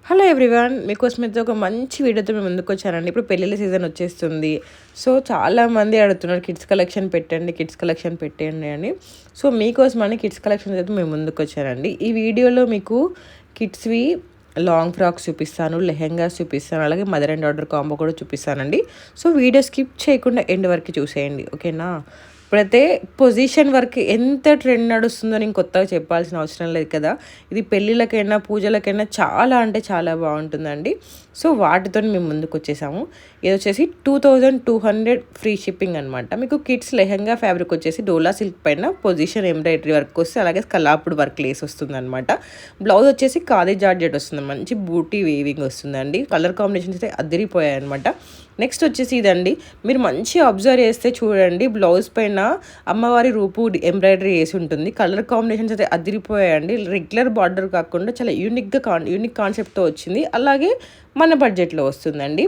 Hello everyone, మీకోసం అయితే ఒక మంచి వీడియోతో మేము ముందుకు వచ్చానండి. ఇప్పుడు పెళ్ళిళ్ళ సీజన్ వచ్చేస్తుంది. సో చాలామంది అడుగుతున్నారు కిడ్స్ కలెక్షన్ పెట్టండి, కిడ్స్ కలెక్షన్ పెట్టండి అని. సో మీకోసమని కిడ్స్ కలెక్షన్స్ అయితే మేము ముందుకు వచ్చానండి. ఈ వీడియోలో మీకు కిడ్స్వి లాంగ్ ఫ్రాక్స్ చూపిస్తాను, లెహెంగాస్ చూపిస్తాను, అలాగే మదర్ అండ్ డాటర్ కాంబో కూడా చూపిస్తానండి. సో వీడియో స్కిప్ చేయకుండా ఎండ్ వరకు చూసేయండి, ఓకేనా? ఇప్పుడైతే పొజిషన్ వర్క్ ఎంత ట్రెండ్ నడుస్తుందో నేను కొత్తగా చెప్పాల్సిన అవసరం లేదు కదా. ఇది పెళ్ళిళ్ళకైనా పూజలకైనా చాలా అంటే చాలా బాగుంటుందండి. సో వాటితో మేము ముందుకు వచ్చేసాము. ఇది వచ్చేసి 2200 ఫ్రీ షిప్పింగ్ అనమాట. మీకు కిడ్స్ లెహంగా ఫ్యాబ్రిక్ వచ్చేసి డోలా సిల్క్ పైన పొజిషన్ ఎంబ్రాయిడరీ వర్క్ వస్తే, అలాగే కలాపుడ్ వర్క్ లేస్ వస్తుంది అనమాట. బ్లౌజ్ వచ్చేసి ఖాదీ జార్జెట్ వస్తుంది, మంచి బూటీ వేవింగ్ వస్తుందండి. కలర్ కాంబినేషన్స్ అయితే అదిరిపోయాయి అనమాట. నెక్స్ట్ వచ్చేసి ఇదండి, మీరు మంచి అబ్జర్వ్ చేస్తే చూడండి, బ్లౌజ్ పైన అమ్మవారి రూపు ఎంబ్రాయిడరీ వేసి ఉంటుంది. కలర్ కాంబినేషన్స్ అయితే అదిరిపోయాయండి. రెగ్యులర్ బార్డర్ కాకుండా చాలా యూనిక్ కాన్సెప్ట్తో వచ్చింది. అలాగే మన బడ్జెట్లో వస్తుందండి.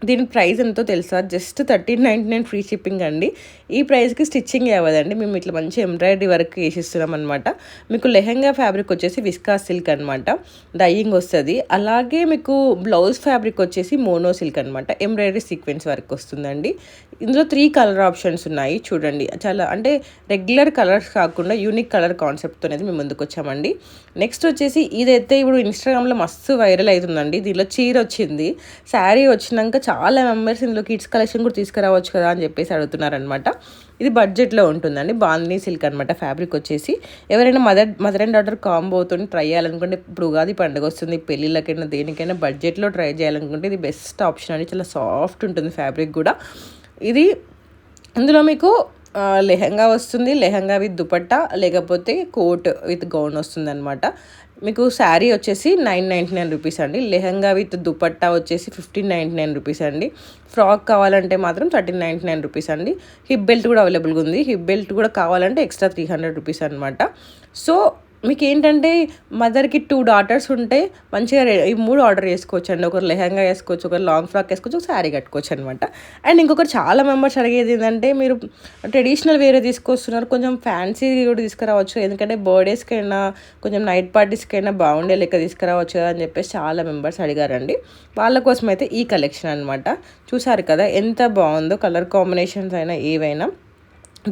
దీని ప్రైస్ ఎంతో తెలుసా? జస్ట్ 1399 ఫ్రీ షిప్పింగ్ అండి. ఈ ప్రైస్కి స్టిచ్చింగ్ అవ్వదండి, మేము ఇట్లా మంచి ఎంబ్రాయిడరీ వర్క్ వేసిస్తున్నాం అనమాట. మీకు లెహెంగా ఫ్యాబ్రిక్ వచ్చేసి విస్కాస్ సిల్క్ అనమాట, డైయింగ్ వస్తుంది. అలాగే మీకు బ్లౌజ్ ఫ్యాబ్రిక్ వచ్చేసి మోనో సిల్క్ అనమాట, ఎంబ్రాయిడరీ సీక్వెన్స్ వర్క్ వస్తుందండి. ఇందులో 3 కలర్ ఆప్షన్స్ ఉన్నాయి చూడండి. చాలా అంటే రెగ్యులర్ కలర్స్ కాకుండా యూనిక్ కలర్ కాన్సెప్ట్తో అనేది మేము ముందుకు వచ్చామండి. నెక్స్ట్ వచ్చేసి ఇదైతే ఇప్పుడు ఇన్స్టాగ్రామ్లో మస్తు వైరల్ అవుతుందండి. దీనిలో చీర వచ్చింది, శారీ వచ్చినాక చాలా మెంబర్స్ ఇందులో కిడ్స్ కలెక్షన్ కూడా తీసుకురావచ్చు కదా అని చెప్పేసి అడుగుతున్నారనమాట. ఇది బడ్జెట్లో ఉంటుందండి. బాందినీ సిల్క్ అనమాట ఫ్యాబ్రిక్ వచ్చేసి. ఎవరైనా మదర్ అండ్ డాటర్ కాంబోతో ట్రై చేయాలనుకుంటే, ఇప్పుడు ఉగాది పండుగ వస్తుంది, పెళ్ళిళ్ళకైనా దేనికైనా బడ్జెట్లో ట్రై చేయాలనుకుంటే ఇది బెస్ట్ ఆప్షన్ అండి. చాలా సాఫ్ట్ ఉంటుంది ఫ్యాబ్రిక్ కూడా. ఇది ఇందులో మీకు లెహంగా వస్తుంది, లెహంగా విత్ దుపట్టా, లేకపోతే కోట్ విత్ గౌన్ వస్తుంది అనమాట. మీకు శారీ వచ్చేసి 999 రూపీస్ అండి. లెహంగా విత్ దుపట్టా వచ్చేసి 1599 రూపీస్ అండి. ఫ్రాక్ కావాలంటే మాత్రం 1399 రూపీస్ అండి. హిప్ బెల్ట్ కూడా అవైలబుల్గా ఉంది. హిప్ బెల్ట్ కూడా కావాలంటే ఎక్స్ట్రా 300 రూపీస్ అనమాట. సో మీకు ఏంటంటే మదర్కి 2 డాటర్స్ ఉంటే మంచిగా ఈ 3 ఆర్డర్ చేసుకోవచ్చు అండి. ఒకరు లెహంగా వేసుకోవచ్చు, ఒకరు లాంగ్ ఫ్రాక్ వేసుకోవచ్చు, ఒక శారీ కట్టుకోవచ్చు అనమాట. అండ్ ఇంకొకరు చాలా మెంబర్స్ అడిగేది ఏంటంటే, మీరు ట్రెడిషనల్ వేరే తీసుకొస్తున్నారు, కొంచెం ఫ్యాన్సీ కూడా తీసుకురావచ్చు, ఎందుకంటే బర్త్డేస్కైనా కొంచెం నైట్ పార్టీస్కైనా బాగుండే లెక్క తీసుకురావచ్చు కదా అని చెప్పేసి చాలా మెంబర్స్ అడిగారండి. వాళ్ళ కోసం అయితే ఈ కలెక్షన్ అనమాట. చూసారు కదా ఎంత బాగుందో, కలర్ కాంబినేషన్స్ అయినా ఏవైనా.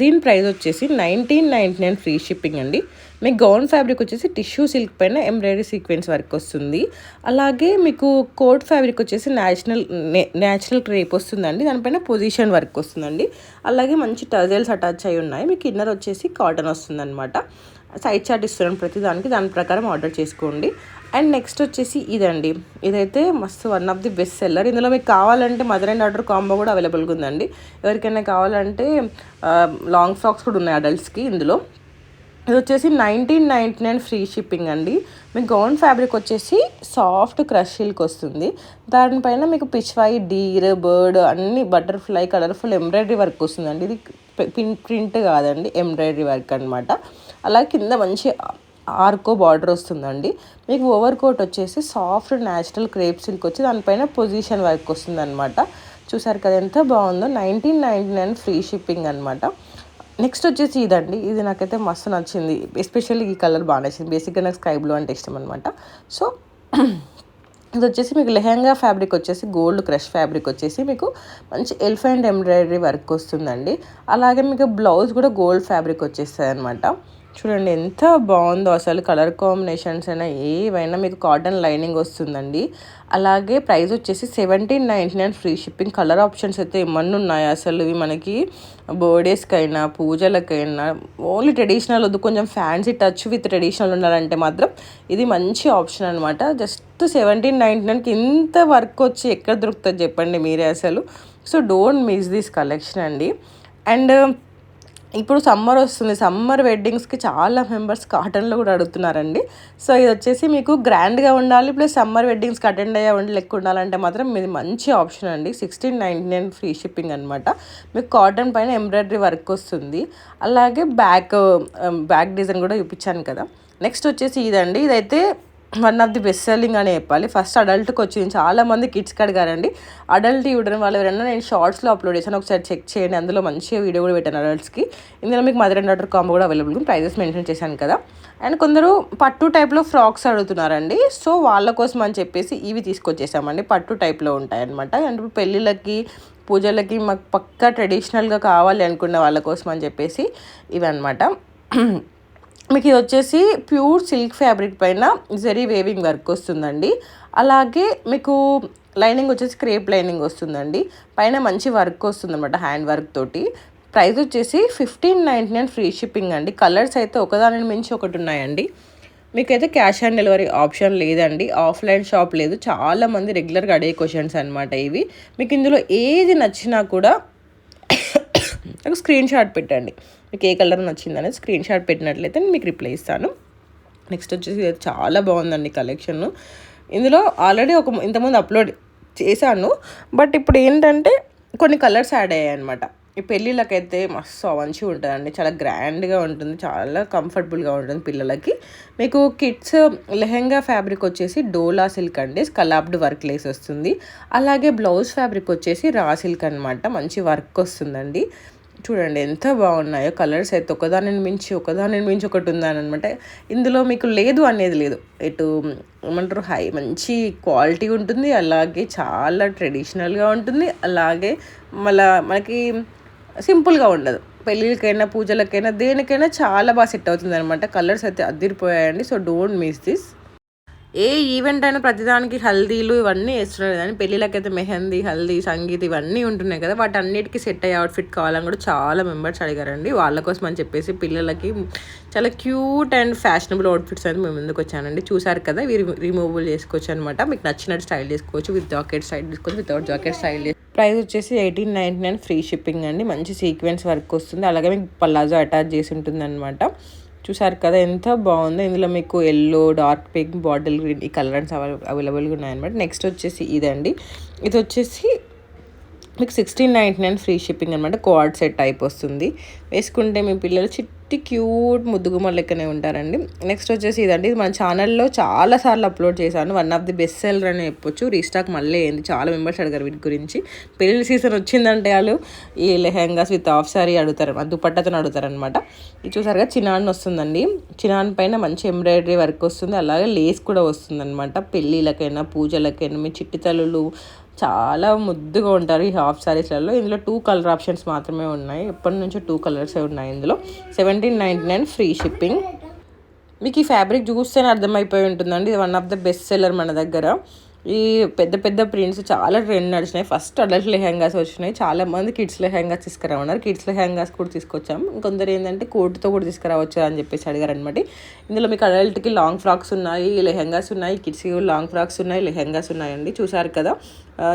దీని ప్రైస్ వచ్చేసి 1999 ఫ్రీ షిప్పింగ్ అండి. మీకు గౌన్ ఫ్యాబ్రిక్ వచ్చేసి టిష్యూ సిల్క్ పైన ఎంబ్రాయిడరీ సీక్వెన్స్ వర్క్ వస్తుంది. అలాగే మీకు కోట్ ఫ్యాబ్రిక్ వచ్చేసి న్యాచురల్ క్రేప్ వస్తుందండి, దానిపైన పొజిషన్ వర్క్ వస్తుందండి. అలాగే మంచి టజల్స్ అటాచ్ అయి ఉన్నాయి. మీకు ఇన్నర్ వచ్చేసి కాటన్ వస్తుంది అనమాట. సైజ్ చార్ట్ ఇస్తున్నాను ప్రతి దాని ప్రకారం ఆర్డర్ చేసుకోండి. అండ్ నెక్స్ట్ వచ్చేసి ఇదండి, ఇదైతే మస్తు one of the best seller. ఇందులో మీకు కావాలంటే మదర్ అండ్ డాటర్ కాంబో కూడా అవైలబుల్గా ఉందండి. ఎవరికైనా కావాలంటే లాంగ్ ఫ్రాక్స్ కూడా ఉన్నాయి అడల్ట్స్కి. ఇందులో ఇది వచ్చేసి 1999 ఫ్రీ షిప్పింగ్ అండి. మీకు గౌన్ ఫ్యాబ్రిక్ వచ్చేసి సాఫ్ట్ క్రష్ సిల్క్ వస్తుంది. దానిపైన మీకు పిచ్వాయి, డీర్, బర్డ్ అన్ని బటర్ఫ్లై కలర్ఫుల్ ఎంబ్రాయిడరీ వర్క్ వస్తుందండి. ఇది ప్రింట్ కాదండి, ఎంబ్రాయిడరీ వర్క్ అనమాట. అలా కింద మంచి ఆర్కో బార్డర్ వస్తుందండి. మీకు ఓవర్ కోట్ వచ్చేసి సాఫ్ట్ న్యాచురల్ క్రేప్ సిల్క్ వచ్చి దానిపైన పొజిషన్ వర్క్ వస్తుంది అనమాట. చూసారు కదా ఎంత బాగుందో. 1999 ఫ్రీ షిప్పింగ్ అనమాట. నెక్స్ట్ వచ్చేసి ఇదండి, ఇది నాకైతే మస్తు నచ్చింది. ఎస్పెషల్లీ ఈ కలర్ బాగా నచ్చింది. బేసిక్గా నాకు స్కై బ్లూ అంటే ఇష్టం అనమాట. సో ఇది వచ్చేసి మీకు లెహంగా ఫ్యాబ్రిక్ వచ్చేసి గోల్డ్ క్రష్ ఫ్యాబ్రిక్ వచ్చేసి మీకు మంచి ఎలిఫెంట్ ఎంబ్రాయిడరీ వర్క్ వస్తుందండి. అలాగే మీకు బ్లౌజ్ కూడా గోల్డ్ ఫ్యాబ్రిక్ వచ్చేస్తుంది అనమాట. చూడండి ఎంత బాగుందో అసలు. కలర్ కాంబినేషన్స్ అయినా ఏవైనా మీకు కాటన్ లైనింగ్ వస్తుందండి. అలాగే ప్రైస్ వచ్చేసి 1799 ఫ్రీ షిప్పింగ్. కలర్ ఆప్షన్స్ అయితే ఏమన్నా ఉన్నాయి అసలు. ఇవి మనకి బర్త్డేస్కైనా పూజలకైనా ఓన్లీ ట్రెడిషనల్ వద్దు, కొంచెం ఫ్యాన్సీ టచ్ విత్ ట్రెడిషనల్ ఉండాలంటే మాత్రం ఇది మంచి ఆప్షన్ అనమాట. జస్ట్ 1799కి ఇంత వర్క్ వచ్చి ఎక్కడ దొరుకుతుంది చెప్పండి మీరే అసలు. So don't miss this collection అండి. అండ్ ఇప్పుడు సమ్మర్ వస్తుంది, సమ్మర్ వెడ్డింగ్స్కి చాలా మెంబర్స్ కాటన్లో కూడా అడుగుతున్నారండి. సో ఇది వచ్చేసి మీకు గ్రాండ్గా ఉండాలి, ప్లస్ సమ్మర్ వెడ్డింగ్స్కి అటెండ్ అయ్యే లెక్క ఉండాలంటే మాత్రం ఇది మంచి ఆప్షన్ అండి. 1699 ఫ్రీ షిప్పింగ్ అనమాట. మీకు కాటన్ పైన ఎంబ్రాయిడరీ వర్క్ వస్తుంది. అలాగే బ్యాక్ డిజైన్ కూడా చూపించాను కదా. నెక్స్ట్ వచ్చేసి ఇదండి, ఇదైతే one of the best selling అని చెప్పాలి. ఫస్ట్ అడల్ట్కి వచ్చింది, చాలామంది కిడ్స్కి అడిగారండి. అడల్ట్ ఇవ్వడం వాళ్ళు ఎవరైనా నేను షార్ట్స్లో అప్లోడ్ చేశాను, ఒకసారి చెక్ చేయండి. అందులో మంచిగా వీడియో కూడా పెట్టాను అడల్ట్స్కి. ఇందులో మీకు మదర్ అండ్ డాటర్ కాంబో కూడా అవైలబుల్, ప్రైజెస్ మెన్షన్ చేశాను కదా. అండ్ కొందరు పట్టు టైప్లో ఫ్రాక్స్ అడుగుతున్నారండి. సో వాళ్ళ కోసం అని చెప్పేసి ఇవి తీసుకొచ్చేసామండి. పట్టు టైప్లో ఉంటాయన్నమాట. అండ్ ఇప్పుడు పెళ్ళిళ్ళకి పూజలకి మాకు పక్కా ట్రెడిషనల్గా కావాలి అనుకున్న వాళ్ళ కోసం అని చెప్పేసి ఇవి అనమాట. మీకు ఇది వచ్చేసి ప్యూర్ సిల్క్ ఫ్యాబ్రిక్ పైన జరీ వేవింగ్ వర్క్ వస్తుందండి. అలాగే మీకు లైనింగ్ వచ్చేసి క్రేప్ లైనింగ్ వస్తుందండి. పైన మంచి వర్క్ వస్తుందన్నమాట, హ్యాండ్ వర్క్ తోటి. ప్రైస్ వచ్చేసి 1599 ఫ్రీ షిప్పింగ్ అండి. కలర్స్ అయితే ఒకదాని మించి ఒకటి ఉన్నాయండి. మీకైతే క్యాష్ ఆన్ డెలివరీ ఆప్షన్ లేదండి, ఆఫ్లైన్ షాప్ లేదు. చాలామంది రెగ్యులర్గా అడిగే క్వశ్చన్స్ అనమాట ఇవి. మీకు ఇందులో ఏది నచ్చినా కూడా నాకు స్క్రీన్ షాట్ పెట్టండి. మీకు ఏ కలర్ నచ్చిందనేది స్క్రీన్ షాట్ పెట్టినట్లయితే నేను మీకు రిప్లై ఇస్తాను. నెక్స్ట్ వచ్చేసి ఇది చాలా బాగుందండి కలెక్షన్. ఇందులో ఆల్రెడీ ఇంతకుముందు అప్లోడ్ చేశాను, బట్ ఇప్పుడు ఏంటంటే కొన్ని కలర్స్ యాడ్ అయ్యాయి అనమాట. ఈ పెళ్ళిళ్ళకైతే మస్తు మంచిగా ఉంటుందండి, చాలా గ్రాండ్గా ఉంటుంది, చాలా కంఫర్టబుల్గా ఉంటుంది పిల్లలకి. మీకు కిడ్స్ లెహెంగా ఫ్యాబ్రిక్ వచ్చేసి డోలా సిల్క్ అండి, స్కలాప్డ్ వర్క్ లేస్ వస్తుంది. అలాగే బ్లౌజ్ ఫ్యాబ్రిక్ వచ్చేసి రా సిల్క్ అనమాట, మంచి వర్క్ వస్తుందండి. చూడండి ఎంత బాగున్నాయో కలర్స్ అయితే, ఒకదాని మించి ఒకటి ఉందనమాట. ఇందులో మీకు లేదు అనేది లేదు, ఇటు ఏమంటారు మంచి క్వాలిటీ ఉంటుంది, అలాగే చాలా ట్రెడిషనల్గా ఉంటుంది, అలాగే మళ్ళీ మనకి సింపుల్గా ఉండదు. పెళ్ళిళ్ళకైనా పూజలకైనా దేనికైనా చాలా బాగా సెట్ అవుతుంది అనమాట. కలర్స్ అయితే అదిరిపోయాయండి. So don't miss this. ఏ ఈవెంట్ అయినా ప్రతిదానికి హల్దీలు ఇవన్నీ వేస్తున్నారు కానీ పెళ్ళిళ్ళకైతే మెహందీ, హల్దీ, సంగీత్ ఇవన్నీ ఉంటున్నాయి కదా, వాటి అన్నిటికీ సెట్ అయ్యే అవుట్ఫిట్ కావాలని కూడా చాలా మెంబర్స్ అడిగారండి. వాళ్ళ కోసం అని చెప్పేసి పిల్లలకి చాలా క్యూట్ అండ్ ఫ్యాషనబుల్ అవుట్ఫిట్స్ అనేది మేము ముందుకు వచ్చానండి. చూసారు కదా, ఇవి రిమూవబుల్ చేసుకోవచ్చు అనమాట. మీకు నచ్చినట్టు స్టైల్ చేసుకోవచ్చు, విత్ జాకెట్ స్టైల్ చేసుకోవచ్చు, వితౌట్ జాకెట్ స్టైల్. ప్రైస్ వచ్చేసి 1899 ఫ్రీ షిప్పింగ్ అండి. మంచి సీక్వెన్స్ వర్క్ వస్తుంది, అలాగే మీకు పల్లాజో అటాచ్ చేసి ఉంటుంది అనమాట. చూసారు కదా ఎంత బాగుందో. ఇందులో మీకు yellow, dark pink, bottle green ఈ కలర్స్ అవైలబుల్గా ఉన్నాయన్నమాట. నెక్స్ట్ వచ్చేసి ఇదండి, ఇది వచ్చేసి మీకు 1699 ఫ్రీ షిప్పింగ్ అనమాట. కోఆర్డ్ సెట్ టైప్ వస్తుంది, వేసుకుంటే మీ పిల్లలు చిట్టి క్యూట్ ముద్దుగుమ్మ లెక్కనే ఉంటారండి. నెక్స్ట్ వచ్చేసి ఇదండి, ఇది మన ఛానల్లో చాలాసార్లు అప్లోడ్ చేశాను, one of the best seller అని చెప్పొచ్చు. రీస్టాక్ మళ్ళీ అయింది, చాలా మెంబర్స్ అడిగారు వీటి గురించి. పెళ్లి సీజన్ వచ్చిందంటే వాళ్ళు ఈ లెహెంగాస్ విత్ హాఫ్ సారీ అడుగుతారు, దుపట్టాతో అడుగుతారు అనమాట. ఇది చూసారుగా చినాన్ వస్తుందండి, చినాన్ పైన మంచి ఎంబ్రాయిడరీ వర్క్ వస్తుంది, అలాగే లేస్ కూడా వస్తుంది అనమాట. పెళ్ళిళ్ళకైనా పూజలకైనా మీ చిట్టి తల్లులు చాలా ముద్దుగా ఉంటారు ఈ హాఫ్ సారీస్లలో. ఇందులో 2 కలర్ ఆప్షన్స్ మాత్రమే ఉన్నాయి, ఎప్పటి నుంచో 2 కలర్సే ఉన్నాయి ఇందులో. 1799 ఫ్రీ షిప్పింగ్. మీకు ఈ ఫ్యాబ్రిక్ చూస్తేనే అర్థమైపోయి ఉంటుందండి, ఇది one of the best seller మన దగ్గర. ఈ పెద్ద పెద్ద ప్రింట్స్ చాలా ట్రెండ్ నడిచినాయి. ఫస్ట్ అడల్ట్ లెహెంగాస్ వచ్చినాయి, చాలామంది కిడ్స్ లెహెంగాస్ తీసుకురామన్నారు, కిడ్స్ లెహెంగాస్ కూడా తీసుకొచ్చాము. ఇంకొందరు ఏంటంటే కోట్తో కూడా తీసుకురావచ్చు అని చెప్పేసి అడిగారు అనమాట. ఇందులో మీకు అడల్ట్కి లాంగ్ ఫ్రాక్స్ ఉన్నాయి, లెహెంగాస్ ఉన్నాయి, కిడ్స్కి లాంగ్ ఫ్రాక్స్ ఉన్నాయి, లెహెంగాస్ ఉన్నాయండి. చూసారు కదా,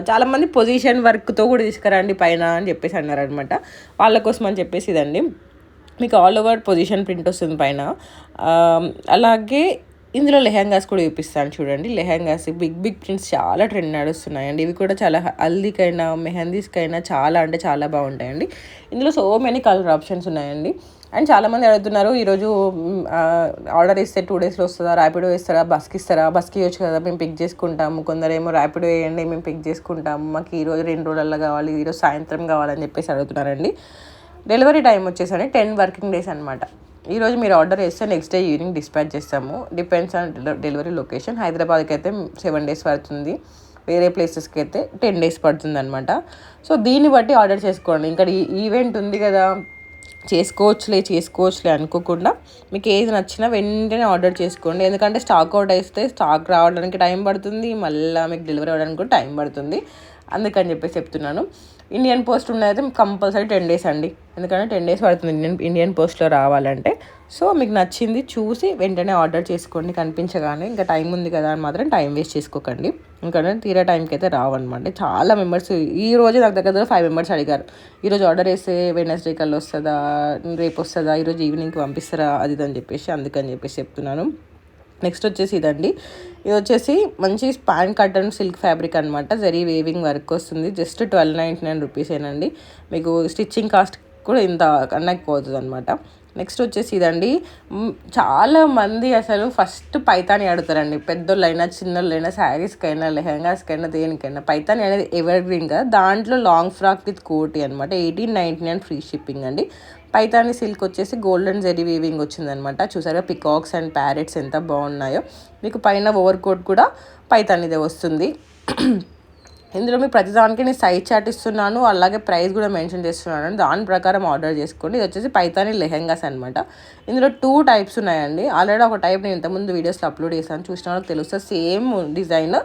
చాలామంది పొజిషన్ వర్క్తో కూడా తీసుకురండి పైన అని చెప్పేసి అన్నారనమాట. వాళ్ళ కోసం అని చెప్పేసి ఇదండి, మీకు ఆల్ ఓవర్ పొజిషన్ ప్రింట్ వస్తుంది పైన. అలాగే ఇందులో లెహెంగాస్ కూడా చూపిస్తాను చూడండి. లెహెంగాస్ బిగ్ బిగ్ ప్రింట్స్ చాలా ట్రెండ్ నడుస్తున్నాయండి. ఇవి కూడా చాలా హల్దీకైనా మెహందీస్కైనా చాలా అంటే చాలా బాగుంటాయండి. ఇందులో సో మెనీ కలర్ ఆప్షన్స్ ఉన్నాయండి. అండ్ చాలామంది అడుగుతున్నారు, ఈరోజు ఆర్డర్ ఇస్తే 2 డేస్లో వస్తుందా, ర్యాపిడో ఇస్తారా, బస్కి ఇస్తారా, బస్కి ఇవ్వచ్చు కదా మేము పిక్ చేసుకుంటాము. కొందరేమో ర్యాపిడో వేయండి మేము పిక్ చేసుకుంటాము, మాకు ఈరోజు 2 రోజుల్లో కావాలి, ఈరోజు సాయంత్రం కావాలని చెప్పేసి అడుగుతున్నారండి. డెలివరీ టైం వచ్చేసరి 10 వర్కింగ్ డేస్ అనమాట. ఈరోజు మీరు ఆర్డర్ చేస్తే నెక్స్ట్ డే ఈవినింగ్ డిస్పాచ్ చేస్తాము. Depends on delivery location. హైదరాబాద్కి అయితే 7 డేస్ పడుతుంది, వేరే ప్లేసెస్కి అయితే 10 డేస్ పడుతుంది అనమాట. సో దీన్ని బట్టి ఆర్డర్ చేసుకోండి. ఇంకా ఈవెంట్ ఉంది కదా, చేసుకోవచ్చులే అనుకోకుండా మీకు ఏది నచ్చినా వెంటనే ఆర్డర్ చేసుకోండి. ఎందుకంటే స్టాక్ అవుట్ అయితే స్టాక్ రావడానికి టైం పడుతుంది, మళ్ళీ మీకు డెలివరీ అవ్వడానికి కూడా టైం పడుతుంది. అందుకని చెప్పేసి చెప్తున్నాను. ఇండియన్ పోస్ట్ ఉన్నదైతే కంపల్సరీ 10 డేస్ అండి, ఎందుకంటే 10 డేస్ పడుతుంది ఇండియన్ పోస్ట్లో రావాలంటే. సో మీకు నచ్చింది చూసి వెంటనే ఆర్డర్ చేసుకోండి కనిపించగానే. ఇంకా టైం ఉంది కదా అని మాత్రం టైం వేస్ట్ చేసుకోకండి, ఎందుకంటే తీరా టైంకి అయితే రావన్నమాట. చాలా మెంబర్స్ ఈ రోజు నాకు దగ్గర 5 మెంబర్స్ అడిగారు, ఈరోజు ఆర్డర్ వేస్తే వెడ్నెస్డే కల్లా వస్తుందా, రేపు వస్తుందా, ఈరోజు ఈవినింగ్కి పంపిస్తారా అది అని చెప్పేసి అందుకని చెప్పేసి చెప్తున్నాను. నెక్స్ట్ వచ్చేసి ఇదండి, ఇది వచ్చేసి మంచి స్పాన్ కటన్ సిల్క్ ఫ్యాబ్రిక్ అనమాట. జరీ వేవింగ్ వర్క్ వస్తుంది, జస్ట్ 1299 రూపీసేనండి. మీకు స్టిచ్చింగ్ కాస్ట్ కూడా ఇంత కన్నా ఎక్కువ అవుతుంది అనమాట. నెక్స్ట్ వచ్చేసి ఇదండి. చాలా మంది అసలు ఫస్ట్ పైతాని ఆడుతారండి, పెద్దోళ్ళైనా చిన్నోళ్ళైనా, శారీస్కైనా లెహెంగాస్కైనా దేనికైనా. పైతాని అనేది ఎవర్ గ్రీన్ కదా, దాంట్లో లాంగ్ ఫ్రాక్ విత్ కోటీ అనమాట. 1899 ఫ్రీ షిప్పింగ్ అండి. పైతాని సిల్క్ వచ్చేసి గోల్డెన్ జెరీ వీవింగ్ వచ్చిందనమాట. చూసారా పికాక్స్ అండ్ ప్యారెట్స్ ఎంత బాగున్నాయో. మీకు పైన ఓవర్ కోట్ కూడా పైతానిదే వస్తుంది. ఇందులో మీకు ప్రతిదానికి నేను సైజ్ చార్ట్ ఇస్తున్నాను, అలాగే ప్రైస్ కూడా మెన్షన్ చేస్తున్నాను, దాని ప్రకారం ఆర్డర్ చేసుకోండి. ఇది వచ్చేసి పైతాని లెహెంగాస్ అనమాట. ఇందులో 2 టైప్స్ ఉన్నాయండి. ఆల్రెడీ ఒక టైప్ నేను ఇంతకుముందు వీడియోస్లో అప్లోడ్ చేశాను, చూసిన వాళ్ళకి తెలుస్తుంది. సేమ్ డిజైన్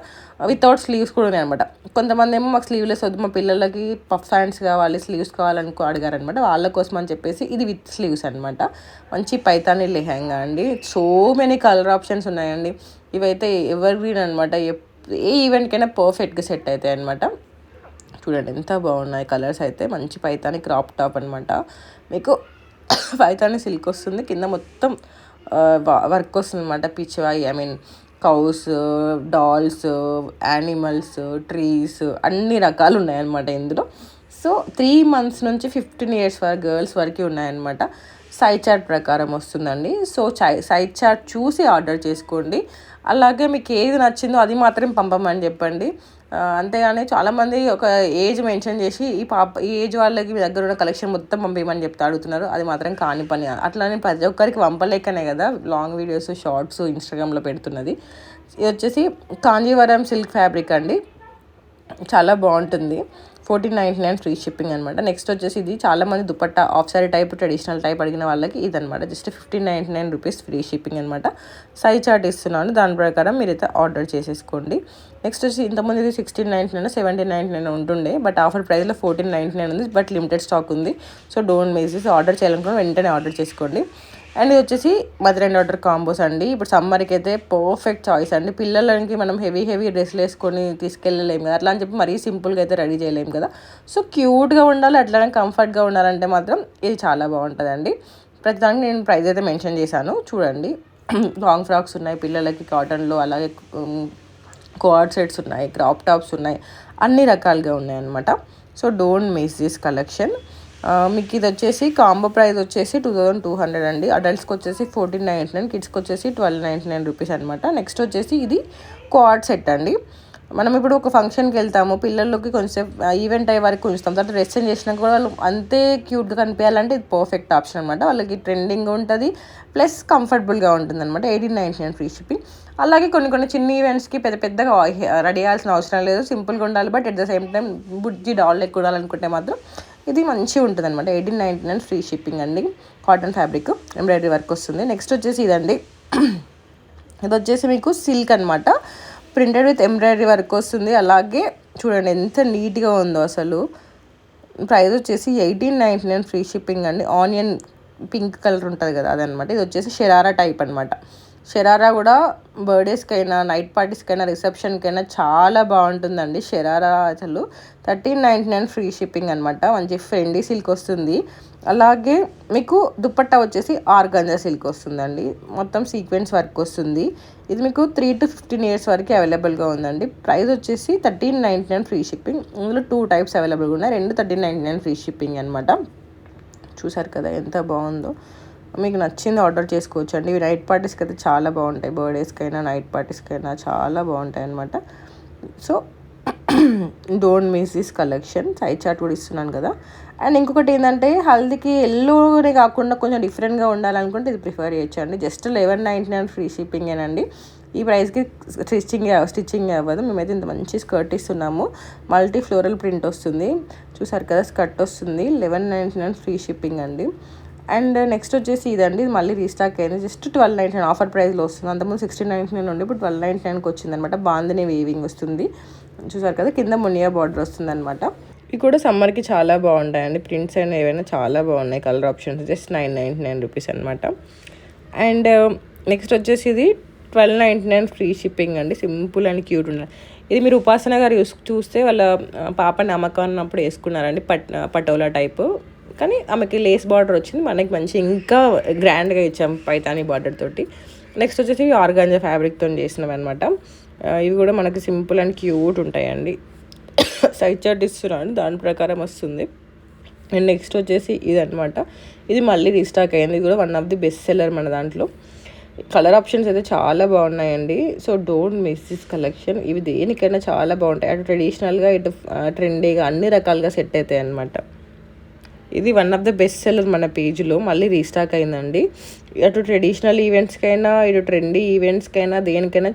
వితౌట్ స్లీవ్స్ కూడా ఉన్నాయి అనమాట. కొంతమంది ఏమో మాకు స్లీవ్లెస్ వద్దు, మా పిల్లలకి పఫ్ హ్యాండ్స్ కావాలి, స్లీవ్స్ కావాలనుకో అడిగారనమాట. వాళ్ళ కోసం అని చెప్పేసి ఇది విత్ స్లీవ్స్ అనమాట. మంచి పైతాని లెహెంగా అండి. సో మెనీ కలర్ ఆప్షన్స్ ఉన్నాయండి. ఇవైతే ఎవర్ గ్రీన్ అనమాట. ఏ ఈవెంట్కైనా పర్ఫెక్ట్గా సెట్ అవుతాయి అనమాట. చూడండి ఎంత బాగున్నాయి కలర్స్ అయితే. మంచి పైతాని క్రాప్ టాప్ అనమాట. మీకు పైతాని సిల్క్ వస్తుంది, కింద మొత్తం వర్క్ వస్తుంది అనమాట. Pichwai, I mean cows, dolls, animals, trees అన్ని రకాలు ఉన్నాయన్నమాట ఇందులో. సో 3 months నుంచి 15 years వరకు గర్ల్స్ వరకు ఉన్నాయన్నమాట. సైజ్ చార్ట్ ప్రకారం వస్తుందండి. సో సైజ్ చార్ట్ చూసి ఆర్డర్ చేసుకోండి. అలాగే మీకు ఏది నచ్చిందో అది మాత్రం పంపమని చెప్పండి. అంతేగాని చాలామంది ఒక ఏజ్ మెన్షన్ చేసి ఈ ఏజ్ వాళ్ళకి మీ దగ్గర ఉన్న కలెక్షన్ మొత్తం పంపించమని చెప్తే అడుగుతున్నారు. అది మాత్రం కాని పని. అట్లానే ప్రతి ఒక్కరికి పంపలేకనే కదా లాంగ్ వీడియోస్, షార్ట్స్ ఇన్స్టాగ్రామ్లో పెడుతున్నది. ఇది వచ్చేసి కాంజీవరం సిల్క్ ఫ్యాబ్రిక్ అండి, చాలా బాగుంటుంది. 1499 ఫ్రీ షిప్పింగ్ అనమాట. నెక్స్ట్ వచ్చేసి ఇది చాలామంది dupatta of sorry type, traditional type అడిగిన వాళ్ళకి ఇదనమాట. జస్ట్ 1599 రూపీస్ ఫ్రీ షిప్పింగ్ అనమాట. సైజ్ చార్ట్ ఇస్తున్నాను, దాని ప్రకారం మీరైతే ఆర్డర్ చేసేసుకోండి. నెక్స్ట్ వచ్చి ఇంతకుముందు ఇది 1699, 1799 ఉంటుండే, బట్ ఆఫర్ ప్రైస్లో 1499 ఉంది. బట్ లిమిటెడ్ స్టాక్ ఉంది. So don't miss this. Order చేయాలనుకున్న వెంటనే ఆర్డర్ చేసుకోండి. అండ్ ఇది వచ్చేసి మదర్ అండ్ డాటర్ కాంబోస్ అండి. ఇప్పుడు సమ్మర్కి అయితే పర్ఫెక్ట్ చాయిస్ అండి. పిల్లలకి మనం హెవీ డ్రెస్లు వేసుకొని తీసుకెళ్ళలేము కదా, అట్లా అని చెప్పి మరీ సింపుల్గా అయితే రెడీ చేయలేము కదా. సో క్యూట్గా ఉండాలి, అట్లానే కంఫర్ట్గా ఉండాలంటే మాత్రం ఇది చాలా బాగుంటుందండి. ప్రతిదానికి నేను ప్రైస్ అయితే మెన్షన్ చేశాను చూడండి. లాంగ్ ఫ్రాక్స్ ఉన్నాయి పిల్లలకి కాటన్లో, అలాగే కోఆర్డ్ సెట్స్ ఉన్నాయి, క్రాప్ టాప్స్ ఉన్నాయి, అన్ని రకాలుగా ఉన్నాయి అన్నమాట. So don't miss this collection. మీకు ఇది వచ్చేసి కాంబో ప్రైస్ వచ్చేసి 2200 అండి. అడల్ట్స్కి వచ్చేసి 1499, కిడ్స్కి వచ్చేసి 1299 రూపీస్ అనమాట. నెక్స్ట్ వచ్చేసి ఇది కోఆర్డ్ సెట్ అండి. మనం ఇప్పుడు ఒక ఫంక్షన్కి వెళ్తాము, పిల్లలకి కొంచెం ఈవెంట్ అయ్యే వరకు ఉంచుతాం, తర్వాత డ్రెస్సింగ్ చేసినాక కూడా వాళ్ళు అంతే క్యూట్గా కనిపించాలంటే ఇది పర్ఫెక్ట్ ఆప్షన్ అనమాట. వాళ్ళకి ట్రెండింగ్ ఉంటుంది, ప్లస్ కంఫర్టబుల్గా ఉంటుంది అనమాట. 1899 ఫ్రీ షిప్పింగ్. అలాగే కొన్ని చిన్న ఈవెంట్స్కి పెద్దగా రెడీ అవ్వాల్సిన అవసరం లేదు, సింపుల్గా ఉండాలి, but at the same time బుజ్జి డాల్ ఎక్కువ ఉండాలనుకుంటే మాత్రం ఇది మంచిగా ఉంటుంది అనమాట. 1899 ఫ్రీ షిప్పింగ్ అండి. కాటన్ ఫ్యాబ్రిక్, ఎంబ్రాయిడరీ వర్క్ వస్తుంది. నెక్స్ట్ వచ్చేసి ఇదండి. ఇది వచ్చేసి మీకు సిల్క్ అనమాట, ప్రింటెడ్ విత్ ఎంబ్రాయిడరీ వర్క్ వస్తుంది. అలాగే చూడండి ఎంత నీట్గా ఉందో అసలు. ప్రైస్ వచ్చేసి 1899 ఫ్రీ షిప్పింగ్ అండి. ఆనియన్ పింక్ కలర్ ఉంటుంది కదా అదనమాట. ఇది వచ్చేసి షరారా టైప్ అనమాట. షరారా కూడా బర్త్డేస్కైనా, నైట్ పార్టీస్కైనా, రిసెప్షన్కైనా చాలా బాగుంటుందండి షరారా. అసలు 1399 ఫ్రీ షిప్పింగ్ అనమాట. మంచి ఫ్రెండీ సిల్క్ వస్తుంది. అలాగే మీకు దుపట్టా వచ్చేసి ఆర్గాంజా సిల్క్ వస్తుందండి, మొత్తం సీక్వెన్స్ వర్క్ వస్తుంది. ఇది మీకు 3 to 15 years వరకు అవైలబుల్గా ఉందండి. ప్రైస్ వచ్చేసి 1399 ఫ్రీ షిప్పింగ్. ఇందులో 2 టైప్స్ అవైలబుల్గా ఉన్నాయి, 2 1399 ఫ్రీ షిప్పింగ్ అనమాట. చూసారు కదా ఎంత బాగుందో. మీకు నచ్చింది ఆర్డర్ చేసుకోవచ్చు అండి. ఇవి నైట్ పార్టీస్కి అయితే చాలా బాగుంటాయి, బర్త్డేస్కైనా నైట్ పార్టీస్కైనా చాలా బాగుంటాయి అనమాట. So don't miss this collection. Size chart కూడా ఇస్తున్నాను కదా. అండ్ ఇంకొకటి ఏంటంటే హల్దీకి ఎల్లోనే కాకుండా కొంచెం డిఫరెంట్గా ఉండాలనుకుంటే ఇది ప్రిఫర్ చేయొచ్చు అండి. జస్ట్ 1199 ఫ్రీ షిప్పింగేనండి. ఈ ప్రైస్కి స్టిచ్చింగ్ అవ్వదు. మేమైతే ఇంత మంచి స్కర్ట్ ఇస్తున్నాము, మల్టీ ఫ్లోరల్ ప్రింట్ వస్తుంది. చూసారు కదా స్కర్ట్ వస్తుంది, 1199 ఫ్రీ షిప్పింగ్ అండి. అండ్ నెక్స్ట్ వచ్చేసి ఇదండి, ఇది మళ్ళీ రీస్టాక్ అయింది. జస్ట్ 1299 ఆఫర్ ప్రైస్లో వస్తుంది. అంతకుముందు 1699 ఉండి ఇప్పుడు 1299కి వచ్చిందనమాట. బాందిని వీవింగ్ వస్తుంది. చూసారు కదా కింద మునియా బార్డర్ వస్తుంది అనమాట. ఇవి కూడా సమ్మర్కి చాలా బాగుంటాయండి. ప్రింట్స్ అయినా ఏవైనా చాలా బాగున్నాయి. కలర్ ఆప్షన్స్ జస్ట్ 999 రూపీస్ అనమాట. అండ్ నెక్స్ట్ వచ్చేసి ఇది 1299 ఫ్రీ షిప్పింగ్ అండి. సింపుల్ అండ్ క్యూట్ ఉన్నాయి. ఇది మీరు ఉపాసన గారు చూస్తే వాళ్ళ పాప నమ్మకం అన్నప్పుడు వేసుకున్నారండి, పటోలా టైపు. కానీ ఆమెకి లేస్ బార్డర్ వచ్చింది, మనకి మంచి ఇంకా గ్రాండ్గా ఇచ్చాం పైతాని బార్డర్ తోటి. నెక్స్ట్ వచ్చేసి ఇవి ఆర్గాంజా ఫ్యాబ్రిక్తో చేసినవి అనమాట. ఇవి కూడా మనకి సింపుల్ అండ్ క్యూట్ ఉంటాయండి. సైజ్ చార్ట్ ఇస్తున్నాను, దాని ప్రకారం వస్తుంది. అండ్ నెక్స్ట్ వచ్చేసి ఇదనమాట. ఇది మళ్ళీ రీస్టాక్ అయ్యింది. ఇది కూడా one of the best seller మన దాంట్లో. కలర్ ఆప్షన్స్ అయితే చాలా బాగున్నాయండి. So don't miss this collection. ఇవి దేనికైనా చాలా బాగుంటాయి. అటు ట్రెడిషనల్గా ఇటు ట్రెండీగా అన్ని రకాలుగా సెట్ అవుతాయి అన్నమాట. ఇది one of the best seller మన పేజ్లో, మళ్ళీ రీస్టాక్ అయిందండి. అటు ట్రెడిషనల్ ఈవెంట్స్కైనా ఇటు ట్రెండీ ఈవెంట్స్కైనా దేనికైనా